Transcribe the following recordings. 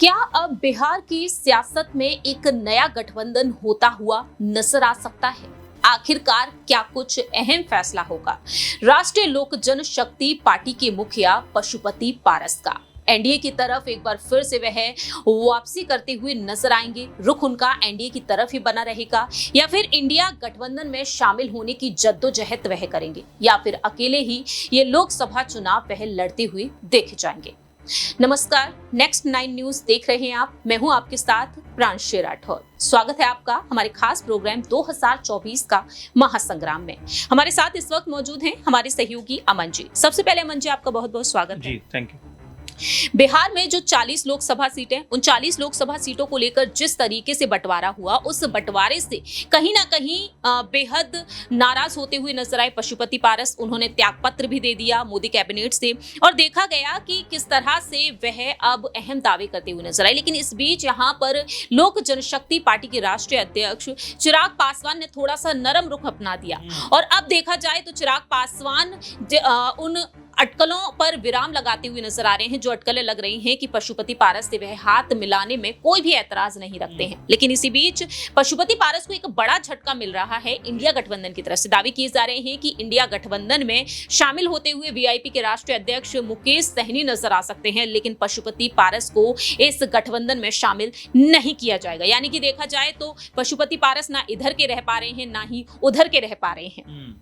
क्या अब बिहार की सियासत में एक नया गठबंधन होता हुआ नजर आ सकता है? आखिरकार क्या कुछ अहम फैसला होगा राष्ट्रीय लोक जनशक्ति पार्टी के मुखिया पशुपति पारस का? एनडीए की तरफ एक बार फिर से वह वापसी करते हुए नजर आएंगे? रुख उनका एनडीए की तरफ ही बना रहेगा या फिर इंडिया गठबंधन में शामिल होने की जद्दोजहद वह करेंगे या फिर अकेले ही ये लोकसभा चुनाव वह लड़ते हुए देखे जाएंगे? नमस्कार, नेक्स्ट 9 न्यूज देख रहे हैं आप। मैं हूं आपके साथ प्रांशी राठौर। स्वागत है आपका हमारे खास प्रोग्राम 2024 का महासंग्राम में। हमारे साथ इस वक्त मौजूद हैं हमारे सहयोगी अमन जी। सबसे पहले अमन जी, आपका बहुत बहुत स्वागत है। जी, थैंक यू। बिहार में जो 40 लोकसभा सीटें, उन 40 लोकसभा सीटों को लेकर जिस तरीके से बंटवारा हुआ, उस बंटवारे से कहीं ना कहीं बेहद नाराज होते हुए नजर आए पशुपति पारस। उन्होंने त्यागपत्र भी दे दिया मोदी कैबिनेट से और देखा गया कि किस तरह से वह अब अहम दावे करते हुए नजर आए। लेकिन इस बीच यहाँ पर लोक जनशक्ति पार्टी के राष्ट्रीय अध्यक्ष चिराग पासवान ने थोड़ा सा नरम रुख अपना दिया और अब देखा जाए तो चिराग पासवान उन अटकलों पर विराम लगाते हुए नजर आ रहे हैं, जो अटकलें लग रही हैं कि पशुपति पारस से वह हाथ मिलाने में कोई भी ऐतराज नहीं रखते हैं। लेकिन इसी बीच पशुपति पारस को एक बड़ा झटका मिल रहा है इंडिया गठबंधन की तरफ से। दावे किए जा रहे हैं कि इंडिया गठबंधन में शामिल होते हुए वीआईपी के राष्ट्रीय अध्यक्ष मुकेश सहनी नजर आ सकते हैं, लेकिन पशुपति पारस को इस गठबंधन में शामिल नहीं किया जाएगा। यानी कि देखा जाए तो पशुपति पारस ना इधर के रह पा रहे हैं, ना ही उधर के रह पा रहे हैं।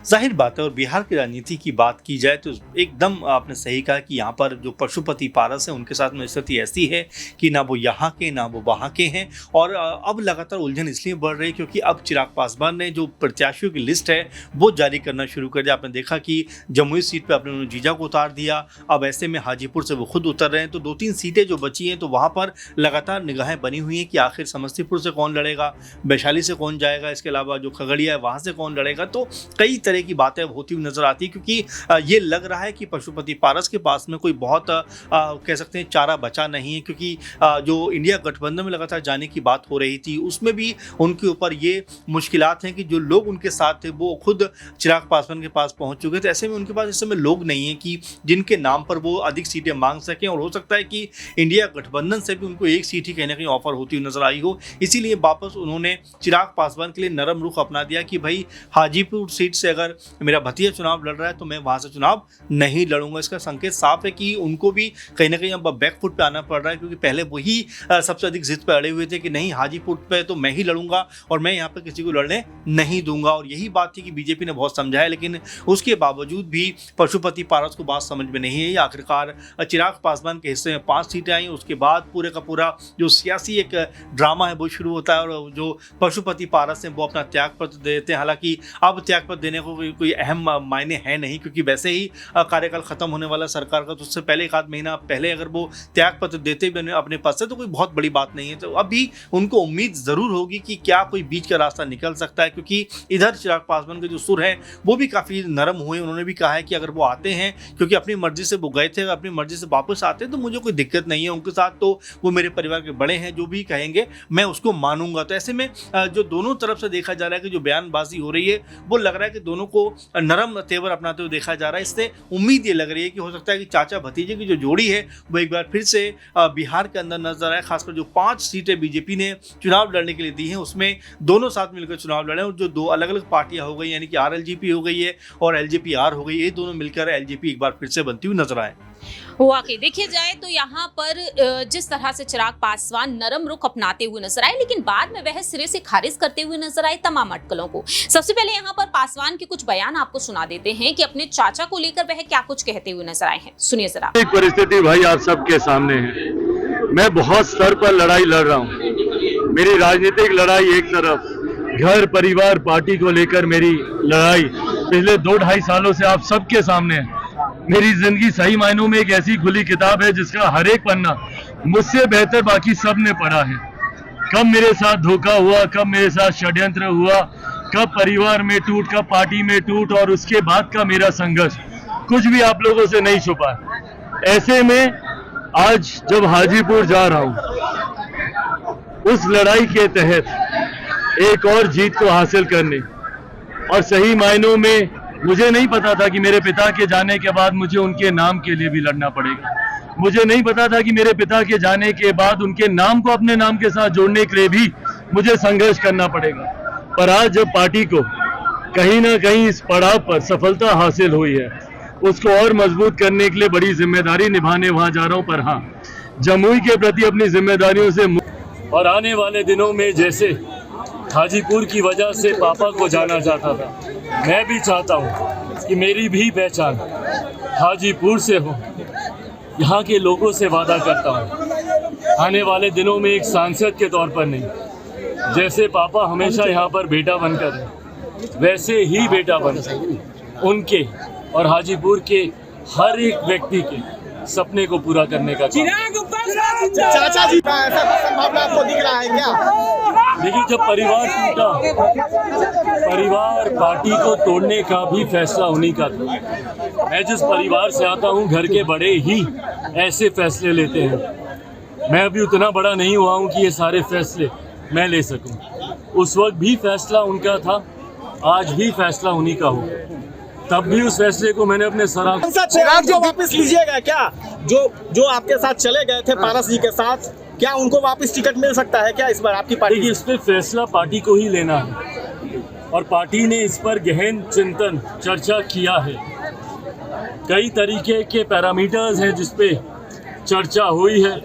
जाहिर बात है। और बिहार की राजनीति की बात की जाए तो एकदम आपने सही कहा कि यहाँ पर जो पशुपति पारस है उनके साथ में स्थिति ऐसी है कि ना वो यहाँ के ना वो वहाँ के हैं। और अब लगातार उलझन इसलिए बढ़ रही क्योंकि अब चिराग पासवान ने जो प्रत्याशियों की लिस्ट है वो जारी करना शुरू कर दिया। आपने देखा कि जमुई सीट पर अपने जीजा को उतार दिया, अब ऐसे में हाजीपुर से वो खुद उतर रहे हैं। तो 2-3 सीटें जो बची हैं तो वहाँ पर लगातार निगाहें बनी हुई हैं कि आखिर समस्तीपुर से कौन लड़ेगा, वैशाली से कौन जाएगा, इसके अलावा जो खगड़िया है वहाँ से कौन लड़ेगा। तो कई तरह की बातें होती हुई नजर आती है क्योंकि ये लग रहा है कि पशुपति पारस के पास में कोई बहुत कह सकते हैं चारा बचा नहीं है, क्योंकि जो इंडिया गठबंधन में लगातार जाने की बात हो रही थी उसमें भी उनके ऊपर ये मुश्किलात हैं कि जो लोग उनके साथ थे वो खुद चिराग पासवान के पास पहुंच चुके थे। ऐसे में उनके पास इस समय लोग नहीं है कि जिनके नाम पर वो अधिक सीटें मांग सकें, और हो सकता है कि इंडिया गठबंधन से भी उनको एक सीट ही कहीं ना कहीं ऑफर होती हुई नजर आई हो। इसीलिए वापस उन्होंने चिराग पासवान के लिए नरम रुख अपना दिया कि भाई हाजीपुर सीट से अगर मेरा भतीजा चुनाव लड़ रहा है तो मैं वहां से चुनाव नहीं लड़ूंगा। इसका संकेत साफ है कि उनको भी कहीं ना कहीं अब बैकफुट पे आना पड़ रहा है, क्योंकि पहले वही सबसे अधिक जिद पे अड़े हुए थे कि नहीं हाजीपुर पे तो मैं ही लड़ूंगा और मैं यहाँ पे किसी को लड़ने नहीं दूंगा। और यही बात थी कि बीजेपी ने बहुत समझाया, लेकिन उसके बावजूद भी पशुपति पारस को बात समझ में नहीं है। आखिरकार चिराग पासवान के हिस्से में 5 सीटें आई, उसके बाद पूरे का पूरा जो सियासी एक ड्रामा है वो शुरू होता है और जो पशुपति पारस है वो अपना त्यागपत्र देते हैं। हालांकि अब त्यागपत्र देने को कोई अहम मायने है नहीं, क्योंकि वैसे ही कार्यकाल खत्म होने वाला सरकार का, तो उससे पहले 1 आध महीना पहले अगर वो त्यागपत्र देते भी अपने पास से तो कोई बहुत बड़ी बात नहीं है। तो अभी उनको उम्मीद जरूर होगी कि क्या कोई बीच का रास्ता निकल सकता है, क्योंकि इधर चिराग पासवान के जो सुर है वो भी काफी नरम हुए। उन्होंने भी कहा है कि अगर वो आते हैं, क्योंकि अपनी मर्जी से वो गए थे, अगर अपनी मर्जी से वापस आते हैं तो मुझे कोई दिक्कत नहीं है उनके साथ, तो वो मेरे परिवार के बड़े हैं, जो भी कहेंगे मैं उसको मानूंगा। तो ऐसे में जो दोनों तरफ से देखा जा रहा है कि जो बयानबाजी हो रही है वो लग रहा है कि दोनों को नरम तेवर अपनाते हुए देखा जा रहा है। इससे उम्मीद ये लग रही है कि हो सकता है कि चाचा भतीजे की जो जोड़ी है वो एक बार फिर से बिहार के अंदर नजर आए। खासकर जो 5 सीटें बीजेपी ने चुनाव लड़ने के लिए दी हैं उसमें दोनों साथ मिलकर चुनाव लड़े, और जो 2 अलग अलग पार्टियां हो गई यानी कि आरएलजेपी हो गई है और एलजेपी-आर हो गई, ये दोनों मिलकर एलजेपी एक बार फिर से बनती हुई नजर आए। वाकई देखिए जाए तो यहाँ पर जिस तरह से चिराग पासवान नरम रुख अपनाते हुए नजर आए, लेकिन बाद में वह सिरे से खारिज करते हुए नजर आए तमाम अटकलों को। सबसे पहले यहाँ पर पासवान के कुछ बयान आपको सुना देते हैं कि अपने चाचा को लेकर वह क्या कुछ कहते हुए नजर आए हैं। सुनिए जरा। एक परिस्थिति भाई आप सबके सामने है, मैं बहुत स्तर पर लड़ाई लड़ रहा हूँ। मेरी राजनीतिक लड़ाई एक तरफ, घर परिवार पार्टी को लेकर मेरी लड़ाई पिछले 2-2.5 सालों से आप सबके सामने है। मेरी जिंदगी सही मायनों में एक ऐसी खुली किताब है जिसका हर एक पन्ना मुझसे बेहतर बाकी सब ने पढ़ा है। कब मेरे साथ धोखा हुआ, कब मेरे साथ षड्यंत्र हुआ, कब परिवार में टूट, कब पार्टी में टूट, और उसके बाद का मेरा संघर्ष कुछ भी आप लोगों से नहीं छुपा। ऐसे में आज जब हाजीपुर जा रहा हूं उस लड़ाई के तहत एक और जीत को हासिल करने, और सही मायनों में मुझे नहीं पता था कि मेरे पिता के जाने के बाद मुझे उनके नाम के लिए भी लड़ना पड़ेगा। मुझे नहीं पता था कि मेरे पिता के जाने के बाद उनके नाम को अपने नाम के साथ जोड़ने के लिए भी मुझे संघर्ष करना पड़ेगा। पर आज जब पार्टी को कहीं ना कहीं इस पड़ाव पर सफलता हासिल हुई है, उसको और मजबूत करने के लिए बड़ी जिम्मेदारी निभाने वहां जा रहा हूं। पर हाँ, जमुई के प्रति अपनी जिम्मेदारियों से और आने वाले दिनों में जैसे हाजीपुर की वजह से पापा को जाना चाहता था, मैं भी चाहता हूँ कि मेरी भी पहचान हाजीपुर से हो। यहाँ के लोगों से वादा करता हूँ आने वाले दिनों में एक सांसद के तौर पर नहीं, जैसे पापा हमेशा यहाँ पर बेटा बनकर रहे, वैसे ही बेटा बनकर उनके और हाजीपुर के हर एक व्यक्ति के सपने को पूरा करने का काम। चाचा जी ऐसा संभावना आपको दिख रहा है क्या? देखिए, जब परिवार टूटा, परिवार पार्टी को तोड़ने का भी फैसला उन्हीं का था। मैं जिस परिवार से आता हूँ, घर के बड़े ही ऐसे फैसले लेते हैं। मैं अभी उतना बड़ा नहीं हुआ हूँ कि ये सारे फैसले मैं ले सकूँ। उस वक्त भी फैसला उनका था, आज भी फैसला उन्हीं का हो। तब भी उस फैसले को मैंने अपने चिराग जो वापस लीजिएगा क्या? जो आपके साथ चले गए थे पारस जी के साथ, क्या उनको वापस टिकट मिल सकता है क्या इस बार आपकी पार्टी? इस पे फैसला पार्टी को ही लेना है और पार्टी ने इस पर गहन चिंतन चर्चा किया है। कई तरीके के पैरामीटर्स हैं जिस पे चर्चा हुई है।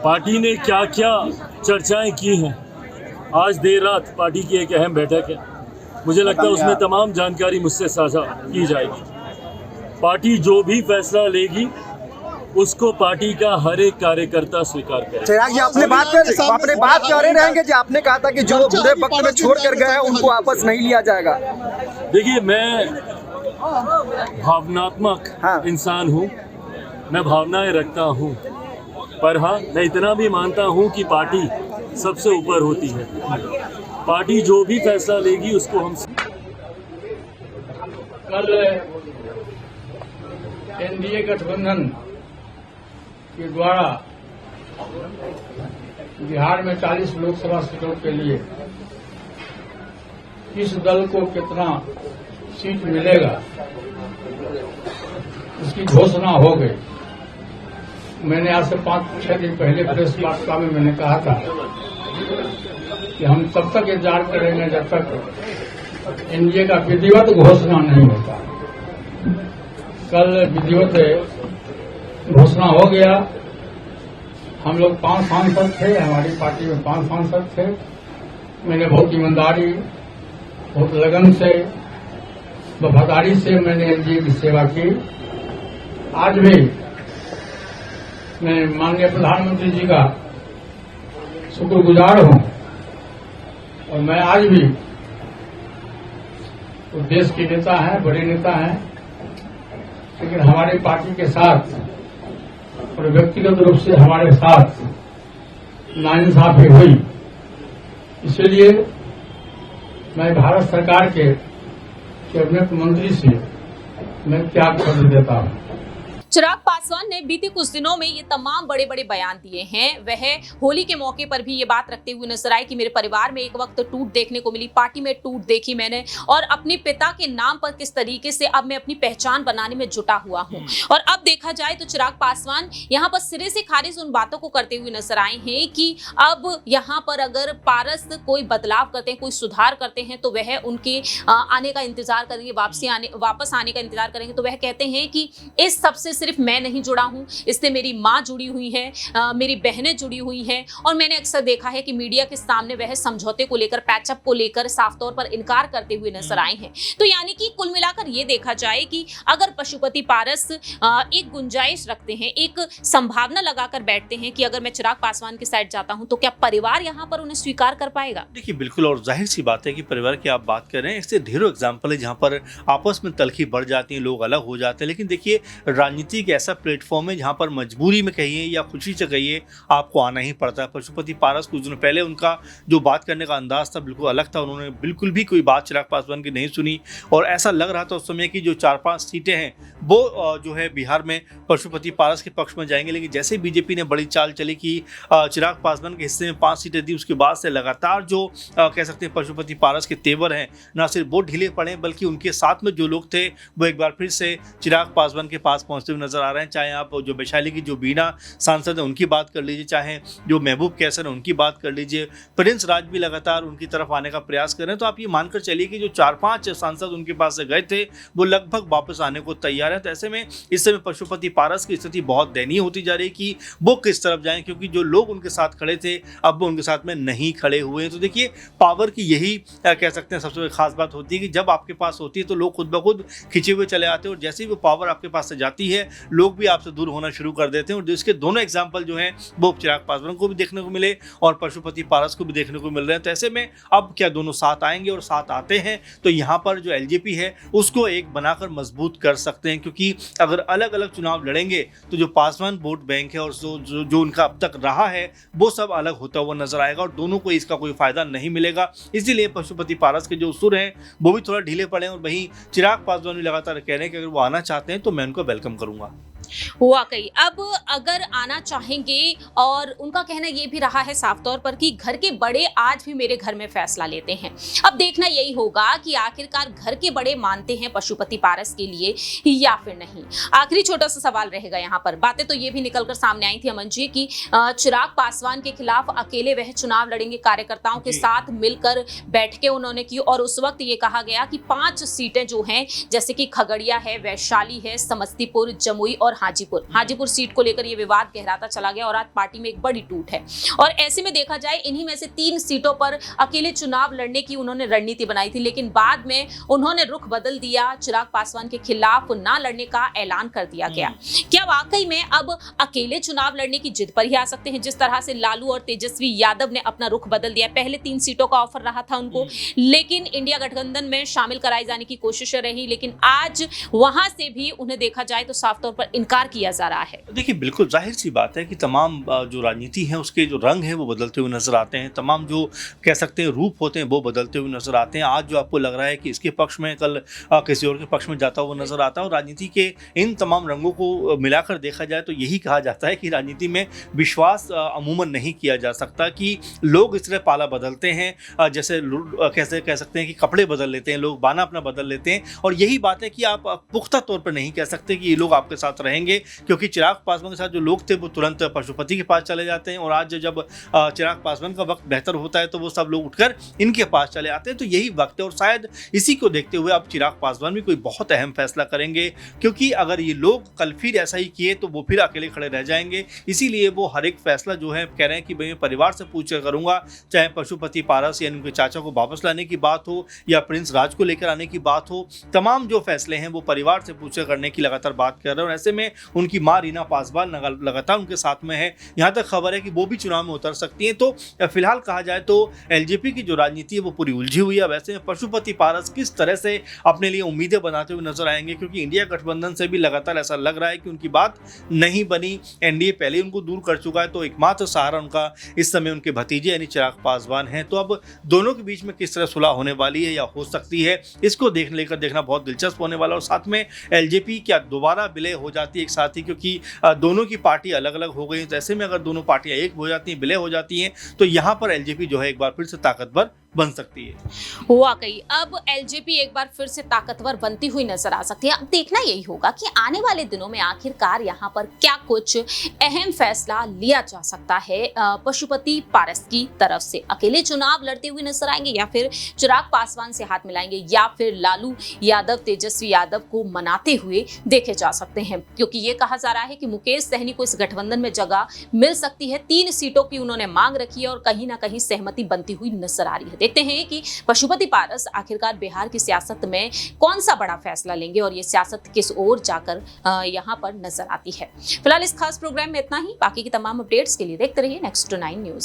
पार्टी ने क्या क्या चर्चाएं की हैं। आज देर रात पार्टी की एक अहम बैठक है, मुझे लगता है उसमें तमाम जानकारी मुझसे साझा की जाएगी। पार्टी जो भी फैसला लेगी उसको पार्टी का हर एक कार्यकर्ता स्वीकार करेगा। चिराग जी, अपने बात कर रहे रहेंगे जी। आपने कहा था कि जो बुरे वक्त में छोड़ कर गए हैं उनको वापस नहीं लिया जाएगा। देखिए, मैं भावनात्मक इंसान हूँ, मैं भावनाएं रखता हूँ, पर हाँ, मैं इतना भी मानता हूँ कि पार्टी सबसे ऊपर होती है। पार्टी जो भी फैसला लेगी उसको हम कल एनडीए गठबंधन के द्वारा बिहार में 40 लोकसभा सीटों के लिए किस दल को कितना सीट मिलेगा इसकी घोषणा हो गई। मैंने आज से 5-6 दिन पहले प्रेस वार्ता में मैंने कहा था कि हम तब तक इंतजार करेंगे जब तक एनडीए का विधिवत घोषणा नहीं होता। कल विधिवत घोषणा हो गया। हम लोग 5 सांसद थे, हमारी पार्टी में 5 सांसद थे। मैंने बहुत ईमानदारी, बहुत लगन से, वफादारी से मैंने एनडीए की सेवा की। आज भी मैं माननीय प्रधानमंत्री जी का शुक्रगुजार हूं और मैं आज भी वो देश के नेता हैं, बड़े नेता हैं, लेकिन हमारी पार्टी के साथ और व्यक्तिगत रूप से हमारे साथ नाइंसाफी हुई। इसलिए मैं भारत सरकार के कैबिनेट मंत्री से मैं त्याग पत्र देता हूं। चिराग पासवान ने बीते कुछ दिनों में ये तमाम बड़े बड़े बयान दिए हैं। वह होली के मौके पर भी ये बात रखते हुए नजर आए कि मेरे परिवार में एक वक्त टूट देखने को मिली, पार्टी में टूट देखी मैंने, और अपने पिता के नाम पर किस तरीके से अब मैं अपनी पहचान बनाने में जुटा हुआ हूं। और अब देखा जाए तो चिराग पासवान यहाँ पर सिरे से खारिज उन बातों को करते हुए नजर आए हैं कि अब यहाँ पर अगर पारस कोई बदलाव करते हैं, कोई सुधार करते हैं, तो वह उनके आने का इंतजार करेंगे, वापस आने का इंतजार करेंगे। तो वह कहते हैं कि इस सबसे सिर्फ मैं नहीं जुड़ा हूं, इससे मेरी मां जुड़ी हुई है, मेरी बहनें जुड़ी हुई हैं। और मैंने अक्सर देखा है कि मीडिया के सामने वह समझौते को लेकर, पैचअप को लेकर साफ तौर पर इनकार करते हुए नजर आए हैं। तो यानी कि कुल मिलाकर ये देखा जाए कि अगर पशुपति पारस एक गुंजाइश रखते हैं, एक संभावना लगाकर बैठते हैं कि अगर मैं चिराग पासवान की साइड जाता हूं तो क्या परिवार यहां पर उन्हें स्वीकार कर पाएगा? देखिए, बिल्कुल, और जाहिर सी बात है कि परिवार की आप बात कर रहे हैं, इससे ढेरों एग्जाम्पल है जहां पर आपस में तलखी बढ़ जाती है, लोग अलग हो जाते हैं। लेकिन देखिए, राजनीति एक ऐसा प्लेटफॉर्म है जहां पर मजबूरी में कहिए या खुशी से कहिए आपको आना ही पड़ता है। पशुपति पारस कुछ दिनों पहले उनका जो बात करने का अंदाज था बिल्कुल अलग था। उन्होंने बिल्कुल भी कोई बात चिराग पासवान की नहीं सुनी और ऐसा लग रहा था उस समय की जो 4-5 सीटें हैं वो जो है बिहार में पशुपति पारस के पक्ष में जाएंगे। लेकिन जैसे बीजेपी ने बड़ी चाल चली कि चिराग पासवान के हिस्से में 5 सीटें दी, उसके बाद से लगातार जो कह सकते हैं पशुपति पारस के तेवर हैं, ना सिर्फ वो ढीले पड़े बल्कि उनके साथ में जो लोग थे वो एक बार फिर से चिराग पासवान के पास पहुंचते हुए हुए नजर आ रहे हैं। चाहे आप जो वैशाली की जो बीना सांसद है उनकी बात कर लीजिए, चाहे जो महबूब कैसर है उनकी बात कर लीजिए, प्रिंस राज भी लगातार उनकी तरफ आने का प्रयास कर रहे हैं। तो आप ये मानकर चलिए कि जो 4-5 सांसद उनके पास से गए थे वो लगभग वापस आने को तैयार है। तो ऐसे में इस समय पशुपति पारस की स्थिति बहुत दयनीय होती जा रही है कि वो किस तरफ जाएं, क्योंकि जो लोग उनके साथ खड़े थे अब वो उनके साथ में नहीं खड़े हुए हैं। तो देखिए, पावर की यही कह सकते हैं सबसे खास बात होती है कि जब आपके पास होती है तो लोग खुद ब खुद खिंचे हुए चले आते हैं, और जैसे ही वो पावर आपके पास से जाती है लोग भी आपसे दूर होना शुरू कर देते हैं। और इसके दोनों एग्जाम्पल जो हैं वो चिराग पासवान को भी देखने को मिले और पशुपति पारस को भी देखने को मिल रहे हैं। तो ऐसे में अब क्या दोनों साथ आएंगे, और साथ आते हैं तो यहाँ पर जो एलजेपी है उसको एक बनाकर मजबूत कर सकते हैं, क्योंकि अगर अलग अलग चुनाव लड़ेंगे तो जो पासवान वोट बैंक है और जो उनका अब तक रहा है वो सब अलग होता हुआ नजर आएगा, और दोनों को इसका कोई फायदा नहीं मिलेगा। इसीलिए पशुपति पारस के जो सुर हैं वो भी थोड़ा ढीले पड़े हैं, और वहीं चिराग पासवान भी लगातार कह रहे हैं कि अगर वो आना चाहते हैं तो मैं उनको वेलकम करूंगा। वाकई अब अगर आना चाहेंगे, और उनका कहना ये भी रहा है साफ तौर पर कि घर के बड़े आज भी मेरे घर में फैसला लेते हैं। अब देखना यही होगा कि आखिरकार घर के बड़े मानते हैं पशुपति पारस के लिए या फिर नहीं। आखिरी छोटा सा सवाल रहेगा यहाँ पर। बातें तो ये भी निकलकर सामने आई थी अमन जी कि चिराग पासवान के खिलाफ अकेले वह चुनाव लड़ेंगे, कार्यकर्ताओं के साथ मिलकर बैठकें उन्होंने की, और उस वक्त ये कहा गया कि 5 सीटें जो हैं जैसे कि खगड़िया है, वैशाली है, समस्तीपुर, जमुई और हाजीपुर सीट को लेकर यह विवाद गहराता चला गया और आज पार्टी में एक बड़ी टूट है। और ऐसे में देखा जाए इन्हीं में से 3 सीटों पर अकेले चुनाव लड़ने की उन्होंने रणनीति बनाई थी, लेकिन बाद में उन्होंने रुख बदल दिया, चिराग पासवान के खिलाफ ना लड़ने का ऐलान कर दिया गया। क्या वाकई में अब अकेले चुनाव लड़ने की जिद पर ही आ सकते हैं, जिस तरह से लालू और तेजस्वी यादव ने अपना रुख बदल दिया? पहले 3 सीटों का ऑफर रहा था उनको, लेकिन इंडिया गठबंधन में शामिल कराए जाने की कोशिश रही, लेकिन आज वहां से भी उन्हें देखा जाए तो साफ तौर पर इनकार किया जा रहा है। देखिए, बिल्कुल जाहिर सी बात है कि तमाम जो राजनीति है उसके जो रंग है वो बदलते हुए नजर आते हैं, तमाम जो कह सकते हैं रूप होते हैं वो बदलते हुए नजर आते हैं। आज जो आपको लग रहा है कि इसके पक्ष में, कल किसी और के पक्ष में जाता हुआ नजर आता है। और राजनीति के इन तमाम रंगों को मिलाकर देखा जाए तो यही कहा जाता है कि राजनीति में विश्वास अमूमन नहीं किया जा सकता, कि लोग इस तरह पाला बदलते हैं जैसे कैसे कह सकते हैं कि कपड़े बदल लेते हैं, लोग बाना अपना बदल लेते हैं। और यही बात है कि आप पुख्ता तौर पर नहीं कह सकते कि ये लोग आपके साथ रहेंगे, क्योंकि चिराग पासवान के साथ जो लोग थे वो तुरंत पशुपति के पास चले जाते हैं, और आज जब चिराग पासवान का वक्त बेहतर होता है तो वो सब लोग उठकर इनके पास चले आते हैं। तो यही वक्त है, और शायद इसी को देखते हुए अब चिराग पासवान भी कोई बहुत अहम फैसला करेंगे, क्योंकि अगर ये लोग कल फिर ऐसा ही किए तो वो फिर अकेले खड़े रह जाएंगे। इसीलिए वो हर एक फैसला जो है कह रहे हैं कि मैं परिवार से पूछ कर करूंगा, चाहे पशुपति पारस यानी उनके चाचा को वापस लाने की बात हो या प्रिंस राज को लेकर आने की बात हो, तमाम जो फैसले हैं वो परिवार से पूछ करने की लगातार बात कर रहे हैं। और ऐसे में उनकी मां रीना पासवान लगातार उनके साथ में है, यहाँ तक खबर है कि वो भी चुनाव में उतर सकती हैं। तो फिलहाल कहा जाए तो एलजेपी की जो राजनीति है वो पूरी उलझी हुई है। वैसे में पशुपति पारस किस तरह से अपने लिए उम्मीदें बनाते हुए नजर आएंगे, क्योंकि इंडिया गठबंधन से भी लगातार ऐसा लग रहा है कि उनकी बात नहीं बनी, एनडीए पहले ही उनको दूर कर चुका है, तो एकमात्र सहारा उनका इस समय उनके भतीजे यानी चिराग पासवान हैं। तो अब दोनों के बीच में किस तरह सुलह होने वाली है या हो सकती है, इसको देखना बहुत दिलचस्प होने वाला। और साथ में एलजेपी क्या दोबारा विलय हो जाती है एक साथ ही, क्योंकि दोनों की पार्टी अलग अलग हो गई, तो ऐसे में अगर दोनों पार्टियां एक हो जाती हैं, विलय हो जाती हैं, तो यहाँ पर एलजेपी जो है एक बार फिर से ताकतवर बन सकती है। वाकई अब एलजेपी एक बार फिर से ताकतवर बनती हुई नजर आ सकती है। अब देखना यही होगा कि आने वाले दिनों में आखिरकार यहाँ पर क्या कुछ अहम फैसला लिया जा सकता है पशुपति पारस की तरफ से। अकेले चुनाव लड़ते हुए नजर आएंगे या फिर चिराग पासवान से हाथ मिलाएंगे, या फिर लालू यादव, तेजस्वी यादव को मनाते हुए देखे जा सकते हैं, क्योंकि ये कहा जा रहा है कि मुकेश सहनी को इस गठबंधन में जगह मिल सकती है। 3 सीटों की उन्होंने मांग रखी है और कहीं ना कहीं सहमति बनती हुई नजर आ रही है। देखते हैं कि पशुपति पारस आखिरकार बिहार की सियासत में कौन सा बड़ा फैसला लेंगे और ये सियासत किस ओर जाकर यहाँ पर नजर आती है। फिलहाल इस खास प्रोग्राम में इतना ही। बाकी की तमाम अपडेट्स के लिए देखते रहिए नेक्स्ट 9 न्यूज।